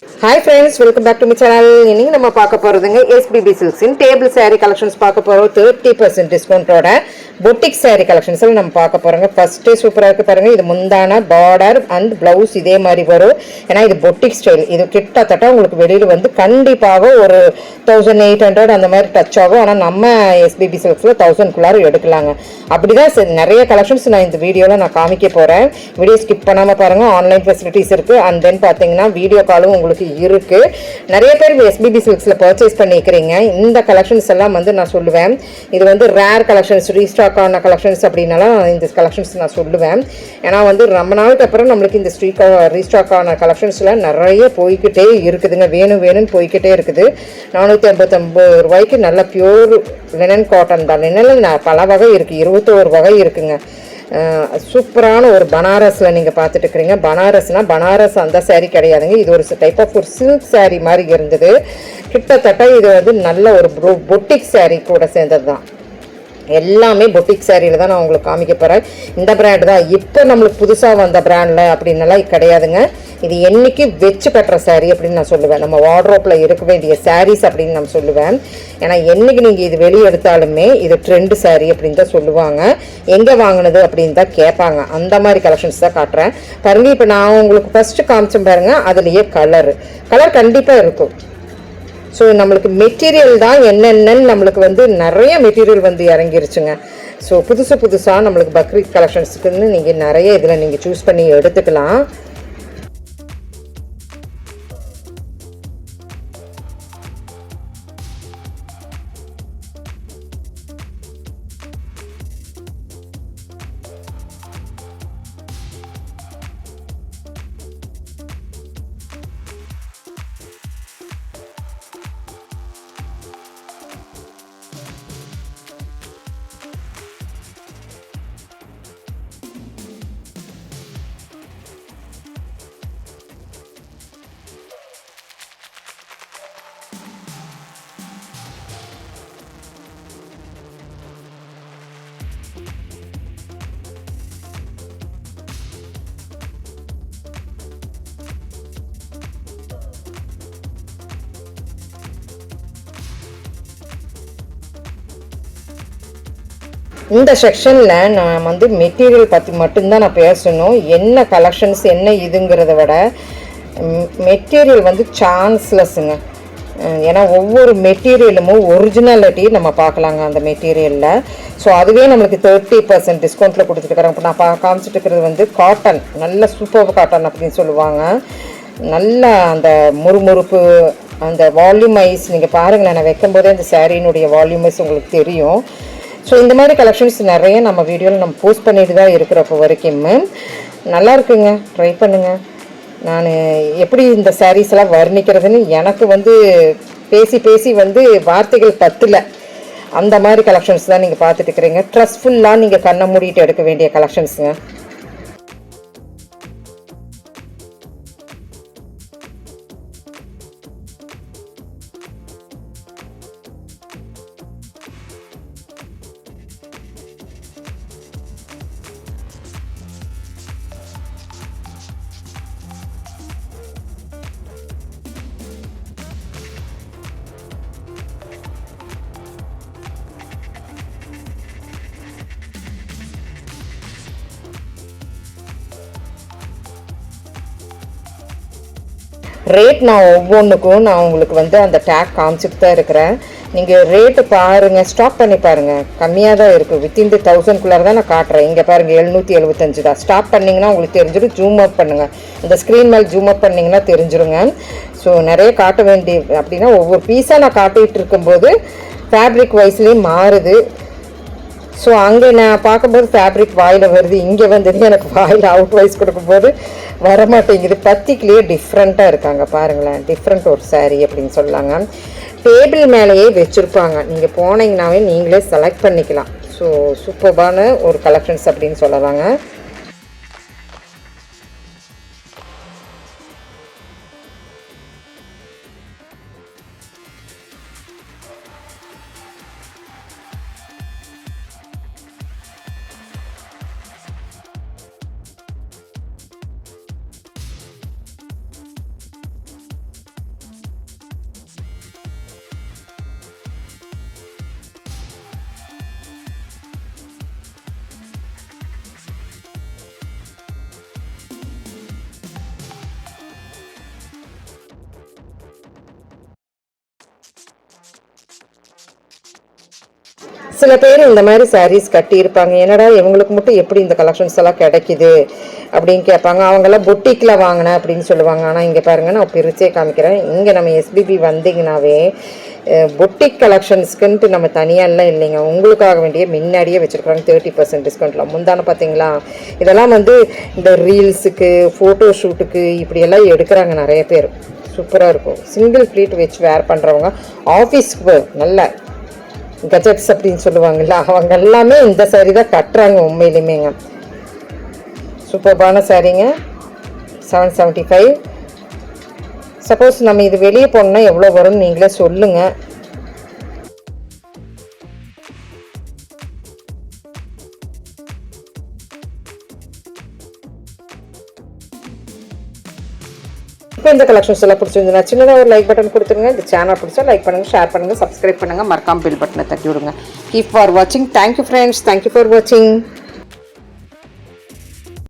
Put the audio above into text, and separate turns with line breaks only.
Hi friends, welcome back to my channel. இன்னைக்கு நம்ம பார்க்க போறதுங்க SBB Silks இன் டேபிள் saree collections பார்க்க போறோம். 30% டிஸ்கவுண்டோட boutique saree collections நம்ம பார்க்க போறோங்க. ஃபர்ஸ்ட் சூப்பரா இருக்கு பாருங்க. இது முந்தான பார்டர் அண்ட் ப்ளவுஸ் இதே மாதிரி வரும். ஏன்னா இது boutique ஸ்டைல். இது கிட்டத்தட்ட உங்களுக்கு வெளியில வந்து கண்டிப்பாக ஒரு 1800 அந்த மாதிரி டச் ஆகும். ஆனா நம்ம SBB Silksல 1000 குள்ளார எடுக்கலாங்க. அப்படிதான் நிறைய கலெக்ஷன்ஸ் நான் இந்த வீடியோல நான் காமிக்க போறேன். வீடியோ ஸ்கிப் பண்ணாம பாருங்க. ஆன்லைன் ஃபெசிலிட்டிஸ் இருக்கு. அண்ட் தென் பாத்தீங்கன்னா வீடியோ காலும் உங்களுக்கு இருக்கு. நிறைய பேர் SBB Silksல பர்ச்சேஸ் பண்ணிக்கிறீங்க. இந்த கலெக்ஷன்ஸ் எல்லாம் வந்து நான் சொல்லுவேன், இது வந்து ரேர் கலெக்ஷன்ஸ், ரீஸ்டாக் ஆன கலெக்ஷன்ஸ் அப்படின்னாலாம் இந்த கலெக்ஷன்ஸ் நான் சொல்லுவேன். ஏன்னா வந்து ரொம்ப நாளுக்கு அப்புறம் நம்மளுக்கு இந்த ரீஸ்டாக் ஆன கலெக்ஷன்ஸ்லாம் நிறைய போய்கிட்டே இருக்குதுங்க. வேணும்னு போய்கிட்டே இருக்குது. 459 ரூபாய்க்கு நல்ல பியூர் லினன் காட்டன் தான். லினனில் பல வகை இருக்குது, 21 வகை இருக்குங்க. சூப்பரான ஒரு பனாரஸில் நீங்கள் பார்த்துட்டு இருக்கிறீங்க. பனாரஸ் அந்த சேரீ கிடையாதுங்க. இது ஒரு டைப் ஆஃப் ஒரு சில்க் சேரீ மாதிரி இருந்தது. கிட்டத்தட்ட இது வந்து நல்ல ஒரு பொட்டிக் சேரீ கூட சேர்ந்தது தான். எல்லாமே பொட்டிக் சேரீல தான் நான் உங்களுக்கு காமிக்க போகிறேன். இந்த பிராண்ட் தான் இப்போ நம்மளுக்கு புதுசாக வந்த பிராண்டில் அப்படின்னலாம் கிடையாதுங்க. இது என்றைக்கு வச்சு கட்டுற சாரீ அப்படின்னு நான் சொல்லுவேன். நம்ம வார்ட்ரோப்பில் இருக்க வேண்டிய சாரீஸ் அப்படின்னு நான் சொல்லுவேன். ஏன்னா என்றைக்கு நீங்கள் இது வெளியே எடுத்தாலுமே இது ட்ரெண்டு சாரீ அப்படின்னு தான் சொல்லுவாங்க. எங்கே வாங்கினது அப்படின்னு தான் கேட்பாங்க. அந்த மாதிரி கலெக்ஷன்ஸ் தான் காட்டுறேன் பாருங்க. இப்போ நான் உங்களுக்கு ஃபஸ்ட்டு காமிச்சேன் பாருங்க, அதுலேயே கலர் கண்டிப்பாக இருக்கும். ஸோ நம்மளுக்கு மெட்டீரியல் தான் என்னென்னு நம்மளுக்கு வந்து நிறைய மெட்டீரியல் வந்து இறங்கிருச்சுங்க. ஸோ புதுசாக நம்மளுக்கு பக்ரீத் கலெக்ஷன்ஸுக்குன்னு நீங்கள் நிறைய இதில் நீங்கள் சூஸ் பண்ணி எடுத்துக்கலாம். இந்த செக்ஷனில் நான் வந்து மெட்டீரியல் பற்றி மட்டும்தான் நான் பேசணும். என்ன கலெக்ஷன்ஸ் என்ன இதுங்கிறத விட மெட்டீரியல் வந்து சான்ஸ்லெஸ்ஸுங்க. ஏன்னா ஒவ்வொரு மெட்டீரியலுமோ ஒரிஜினாலிட்டி நம்ம பார்க்கலாங்க அந்த மெட்டீரியலில். ஸோ அதுவே நம்மளுக்கு 30% டிஸ்கவுண்ட்டில் கொடுத்துட்டுருக்குறாங்க. இப்போ நான் காமிச்சிட்டு இருக்கிறது வந்து காட்டன், நல்ல சூப்பர் காட்டன் அப்படின்னு சொல்லுவாங்க. நல்ல அந்த முறுமுறுப்பு, அந்த வால்யூமைஸ் நீங்கள் பாருங்களேன். நான் வைக்கும்போதே அந்த சாரீனுடைய வால்யூமைஸ் உங்களுக்கு தெரியும். ஸோ இந்த மாதிரி கலெக்ஷன்ஸ் நிறைய நம்ம வீடியோவில் நம்ம போஸ்ட் பண்ணிட்டு தான் இருக்கிறப்போ வரைக்கும் நல்லா இருக்குங்க. ட்ரை பண்ணுங்கள். நான் எப்படி இந்த சாரீஸ் எல்லாம் வர்ணிக்கிறதுன்னு எனக்கு வந்து பேசி வந்து வார்த்தைகள் பத்தல. அந்த மாதிரி கலெக்ஷன்ஸ் தான் நீங்கள் பார்த்துட்டு இருக்கிறீங்க. ட்ரஸ்ட்ஃபுல்லாக நீங்கள் கண்ணை மூடிட்டு எடுக்க வேண்டிய கலெக்ஷன்ஸுங்க. ரேட் நான் ஒவ்வொன்றுக்கும் நான் உங்களுக்கு வந்து அந்த டேக் காமிச்சிட்டு தான் இருக்கிறேன். நீங்கள் ரேட்டு பாருங்கள், ஸ்டாப் பண்ணி பாருங்கள். கம்மியாக தான் இருக்குது. வித்தின் 1000குள்ளார தான் நான் காட்டுறேன். இங்கே பாருங்கள் 775 தான். ஸ்டாப் பண்ணிங்கன்னா உங்களுக்கு தெரிஞ்சிடும். ஜூம் அப் பண்ணுங்கள். இந்த ஸ்க்ரீன் மேலே ஜூம் அப் பண்ணிங்கன்னா தெரிஞ்சிருங்க. ஸோ நிறைய காட்ட வேண்டிய அப்படின்னா ஒவ்வொரு பீஸாக நான் காட்டிகிட்டு இருக்கும்போது ஃபேப்ரிக் வைஸ்லேயும் மாறுது. ஸோ அங்கே நான் பார்க்கும்போது ஃபேப்ரிக் வாயில் வருது, இங்கே வந்தது எனக்கு வாயில் அவுட் வைஸ் கொடுக்கும்போது வரமாட்டேங்குது. பத்திக்கிலேயே டிஃப்ரெண்ட்டாக இருக்காங்க பாருங்களேன். டிஃப்ரெண்ட் ஒரு சாரீ அப்படின்னு சொல்லாங்க. டேபிள் மேலேயே வச்சுருப்பாங்க. நீங்கள் போனீங்கன்னாவே நீங்களே செலக்ட் பண்ணிக்கலாம். ஸோ சூப்பர்பான ஒரு கலெக்ஷன்ஸ் அப்படின்னு சொல்லலாங்க. சில பேர் இந்த மாதிரி சாரீஸ் கட்டியிருப்பாங்க, என்னடா இவங்களுக்கு மட்டும் எப்படி இந்த கலெக்ஷன்ஸ் எல்லாம் கிடைக்குது அப்படின்னு கேட்பாங்க. அவங்கெல்லாம் பொட்டிக்கில் வாங்கினேன் அப்படின்னு சொல்லுவாங்க. ஆனால் இங்கே பாருங்கள், நான் பிரிச்சே காமிக்கிறேன். இங்கே நம்ம எஸ்பிபி வந்தீங்கன்னாவே பொட்டிக் கலெக்ஷன்ஸ்க்குன்ட்டு நம்ம தனியாலாம் இல்லைங்க, உங்களுக்காக வேண்டிய முன்னாடியே வச்சுருக்காங்க 30% டிஸ்கவுண்ட்டில். முந்தான பார்த்தீங்களா, இதெல்லாம் வந்து இந்த ரீல்ஸுக்கு ஃபோட்டோ ஷூட்டுக்கு இப்படியெல்லாம் எடுக்கிறாங்க நிறைய பேர். சூப்பராக இருக்கும். சிங்கிள் ப்ளீட் வச்சு வேர் பண்ணுறவங்க, ஆஃபீஸ்க்கு நல்ல கஜெட்ஸ் அப்படின்னு சொல்லுவாங்கல்ல, அவங்க எல்லாமே இந்த சாரீ தான் கட்டுறாங்க உண்மையிலுமேங்க. சூப்பர்பான சாரீங்க. 775. சப்போஸ் நம்ம இது வெளியே போனோம்னா எவ்வளோ வரும்னு நீங்களே சொல்லுங்கள். இப்போ இந்த கலெக்ஷன்ஸ் எல்லாம் பிடிச்சிருந்துன்னா சின்னதாக ஒரு லைக் பட்டன் கொடுத்துருங்க. இந்த சேனல் பிடிச்சா லைக் பண்ணுங்கள், ஷேர் பண்ணுங்கள், சப்ஸ்கிரைப் பண்ணுங்கள், மறக்காம பெல் பட்டனை தட்டி விடுங்க. கீப் ஃபார் வாட்சிங். தேங்க்யூ ஃப்ரெண்ட்ஸ், தேங்க்யூ ஃபார் வாட்சிங்.